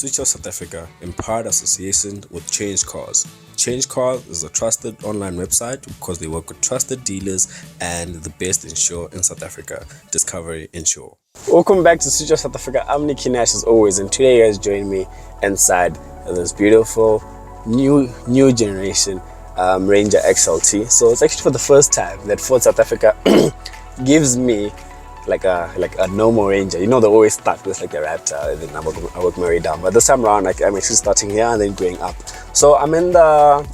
SiT South Africa in proud association with Change Cars. Change Cars is a trusted online website because they work with trusted dealers and the best insure in South Africa, Discovery Insure. Welcome back to SiT South Africa. I'm Nicky Nash as always, and today you guys join me inside this beautiful new generation Ranger XLT. So it's actually for the first time that Ford South Africa gives me like a normal Ranger. You know, they always start with like a Raptor and then I work my way down, but this time around like I'm actually starting here and then going up. So I'm in the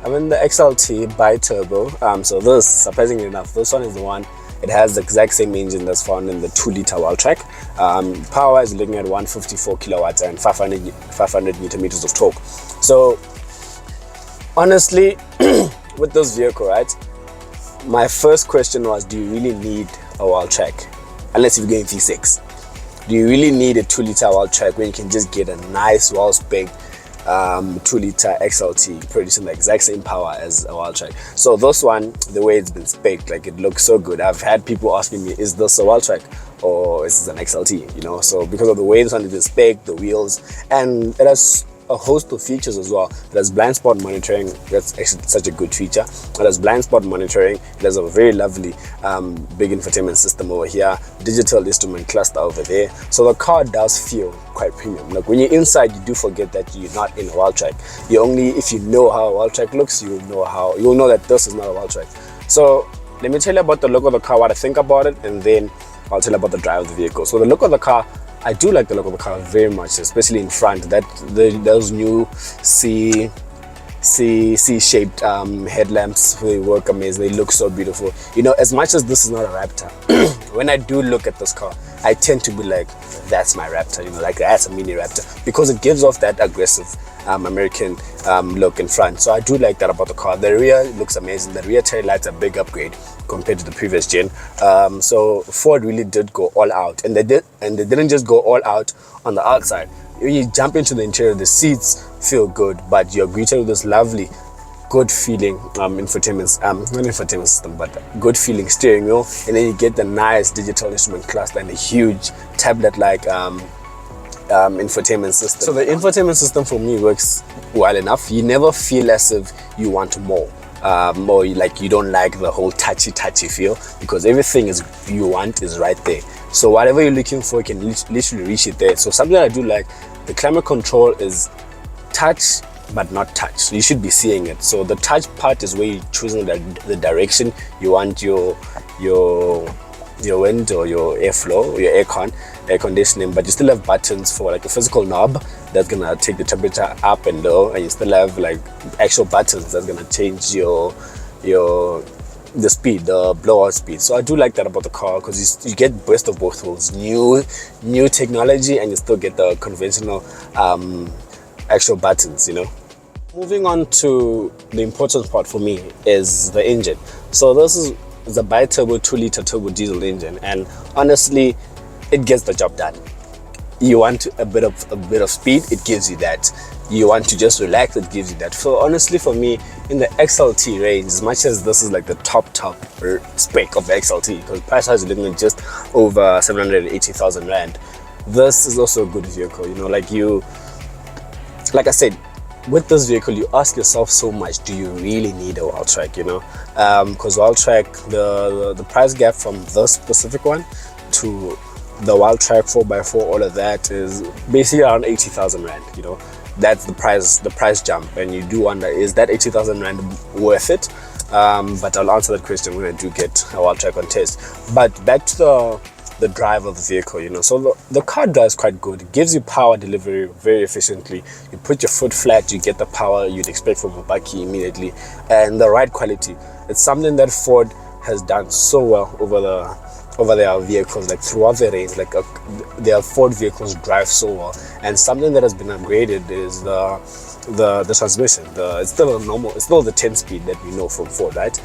XLT bi-turbo. So this, surprisingly enough, this one is the one. It has the exact same engine that's found in the 2-liter Wildtrak. Power is looking at 154 kilowatts and 500 newton meters of torque. So honestly, with this vehicle, right, my first question was, do you really need a Wildtrak? Unless you're going V6. Do you really need a 2-liter Wildtrak when you can just get a nice, well-spec 2-liter XLT producing the exact same power as a Wildtrak? So this one, the way it's been spec'd, like it looks so good. I've had people asking me, is this a Wildtrak or is this an XLT? You know, so because of the way this one has been spec'd, the wheels, and it has a host of features as well. It has blind spot monitoring. That's actually such a good feature. It has blind spot monitoring. It has a very lovely big infotainment system over here, digital instrument cluster over there. So the car does feel quite premium. Like when you're inside, you do forget that you're not in a Wildtrak. You only, if you know how a Wildtrak looks, you'll know that this is not a Wildtrak. So let me tell you about the look of the car, what I think about it, and then I'll tell you about the drive of the vehicle. So the look of the car, I do like the look of the car very much, especially in front. Those new C-shaped headlamps, they work amazing. They look so beautiful. You know, as much as this is not a Raptor, when I do look at this car, I tend to be like, that's my Raptor. You know, like that's a mini Raptor, because it gives off that aggressive American look in front. So I do like that about the car. The rear looks amazing. The rear tail lights are a big upgrade compared to the previous gen. So Ford really did go all out, and they didn't just go all out on the outside. When you jump into the interior, the seats feel good, but you're greeted with this lovely, good feeling not infotainment system, but good feeling steering wheel, and then you get the nice digital instrument cluster and a huge tablet-like infotainment system. So the infotainment system for me works well enough. You never feel as if you want more. Or like you don't like the whole touchy feel, because everything you want is right there. So whatever you're looking for, you can literally reach it there. So something I do like, the climate control is touch but not touch, so you should be seeing it. So the touch part is where you're choosing the direction you want your wind or your airflow, your air conditioning, but you still have buttons for like a physical knob that's gonna take the temperature up and low, and you still have like actual buttons that's gonna change the speed, the blowout speed. So I do like that about the car, because you get best of both worlds, new technology, and you still get the conventional actual buttons, you know. Moving on to the important part for me is the engine. So this is the bi-turbo 2-liter turbo diesel engine, and honestly, it gets the job done. You want a bit of speed, it gives you that. You want to just relax, it gives you that. So honestly, for me, in the XLT range, as much as this is like the top spec of the XLT, because price is looking at just over 780,000 rand, this is also a good vehicle. You know, like I said, with this vehicle, you ask yourself so much, do you really need a Wildtrak, you know? Because Wildtrak, the price gap from this specific one to the Wildtrak 4x4, all of that is basically around 80,000 rand, you know? That's the price jump, and you do wonder, is that 80,000 rand worth it? But I'll answer that question when I do get a Wildtrak on test. But back to the drive of the vehicle, you know. So the car drives quite good. It gives you power delivery very efficiently. You put your foot flat, you get the power you'd expect from a bakkie immediately, and the ride quality. It's something that Ford has done so well over their vehicles, like throughout the range. Like their Ford vehicles drive so well, and something that has been upgraded is the transmission. It's still the 10-speed that we know from Ford, right?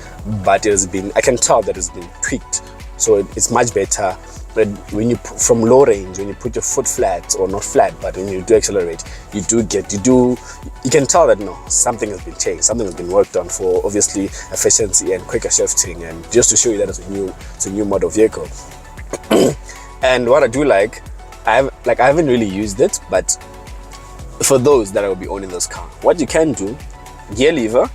But I can tell that it's been tweaked, so it's much better. But when you from low range, when you put your foot flat, or not flat, but when you do accelerate, you can tell that something has been changed, something has been worked on for obviously efficiency and quicker shifting, and just to show you that it's a new model vehicle. And what I do like, I haven't really used it, but for those that will be owning this car, what you can do, gear lever,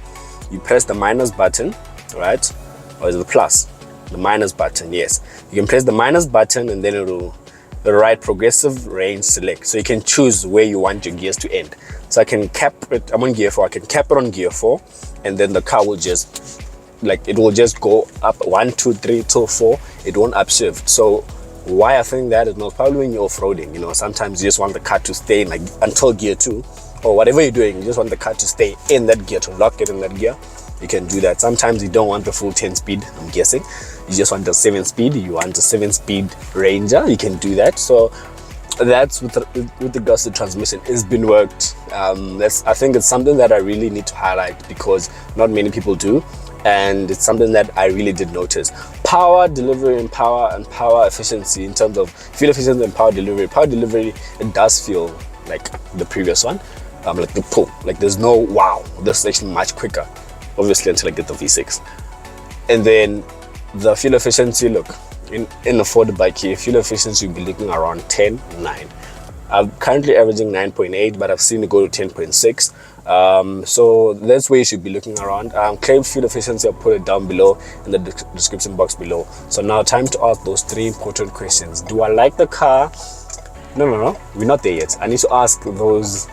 you press the minus button, right? Or is it the plus? The minus button, yes. You can press the minus button and then it'll write progressive range select. So you can choose where you want your gears to end. So I can cap it, I'm on gear 4, I can cap it on gear 4, and then the car will just, like, it will just go up 1, 2, 3 till 4. It won't upshift. So why I think that is most probably when you're off-roading, you know, sometimes you just want the car to stay in, like, until gear 2, or whatever you're doing, you just want the car to stay in that gear, to lock it in that gear. You can do that. Sometimes you don't want the full 10 speed, I'm guessing. You just want the 7 speed, you want a 7 speed Ranger, you can do that. So that's with regards to transmission. It's been worked. I think it's something that I really need to highlight because not many people do, and it's something that I really did notice. Power delivery and power efficiency, in terms of fuel efficiency and power delivery, it does feel like the previous one, like the pull, like there's no wow, this is actually much quicker, obviously, until I get the V6. And then the fuel efficiency, look, in a Ford bike here, fuel efficiency you'll be looking around 10.9. I'm currently averaging 9.8, but I've seen it go to 10.6. So that's where you should be looking around. Claim fuel efficiency, I'll put it down below in the description box below. So now time to ask those 3 important questions. Do I like the car? No, we're not there yet. I need to ask those,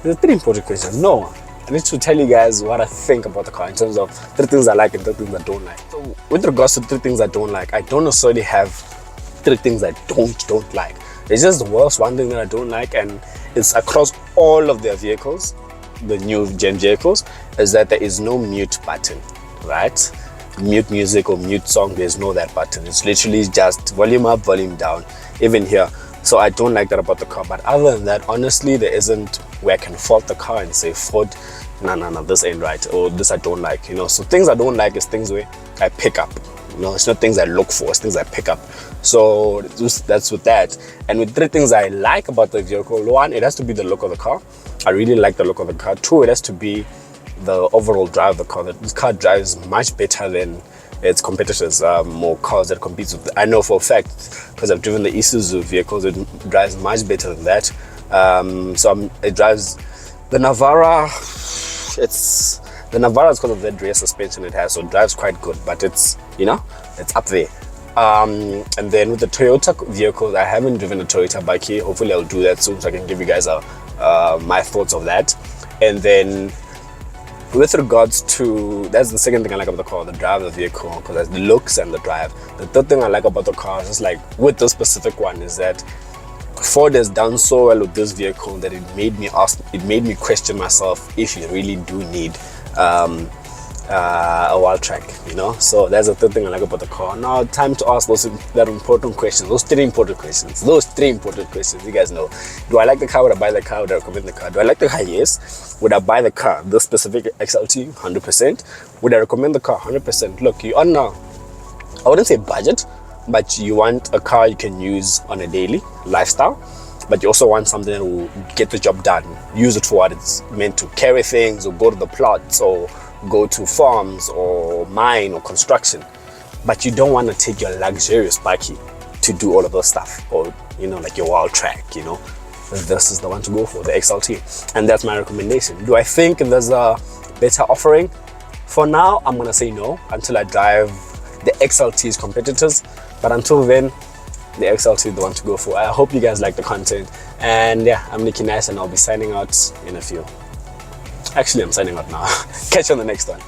the 3 important questions. No, I need to tell you guys what I think about the car in terms of 3 things I like and 3 things I don't like. So with regards to 3 things I don't like, I don't necessarily have 3 things I don't like. It's just the worst one thing that I don't like, and it's across all of their vehicles, the new gen vehicles, is that there is no mute button, right? Mute music or mute song, there's no that button. It's literally just volume up, volume down, even here. So I don't like that about the car. But other than that, honestly, there isn't where I can fault the car and say, Ford, no, this ain't right, or this I don't like, you know. So things I don't like is things where I pick up, you know. It's not things I look for, it's things I pick up. So that's with that. And with 3 things I like about the vehicle: 1, it has to be the look of the car. I really like the look of the car. 2, it has to be the overall drive of the car. This car drives much better than its competitors, more cars that competes with. I know for a fact, because I've driven the Isuzu vehicles, it drives much better than that. It drives the Navara. The Navara is because of that rear suspension it has, so it drives quite good, but it's, you know, it's up there. And then with the Toyota vehicles, I haven't driven a Toyota bike here. Hopefully I'll do that soon so I can give you guys my thoughts of that. And then with regards to, that's the second thing I like about the car, the drive of the vehicle, because that's the looks and the drive. The third thing I like about the car is, like with this specific one, is that Ford has done so well with this vehicle that it made me question myself if you really do need a Wildtrak, you know. So that's the third thing I like about the car. Now time to ask those important questions, those 3 important questions. You guys know, do I like the car? Would I buy the car? Would I recommend the car? Do I like the car? Yes. Would I buy the car, this specific XLT? 100%. Would I recommend the car? 100%. Look, you're on now, I wouldn't say budget, but you want a car you can use on a daily lifestyle, but you also want something that will get the job done. Use it for what it's meant to, carry things, or go to the plots, or go to farms, or mine, or construction. But you don't want to take your luxurious bike to do all of those stuff, or, you know, like your Wildtrak, you know. This is the one to go for, the XLT, and that's my recommendation. Do I think there's a better offering? For now, I'm gonna say no until I drive the XLT's competitors, but until then, the XLT is the one to go for. I hope you guys like the content, and yeah, I'm Nicky Nice, and I'll be signing out in a few. Actually, I'm signing out now. Catch you on the next one.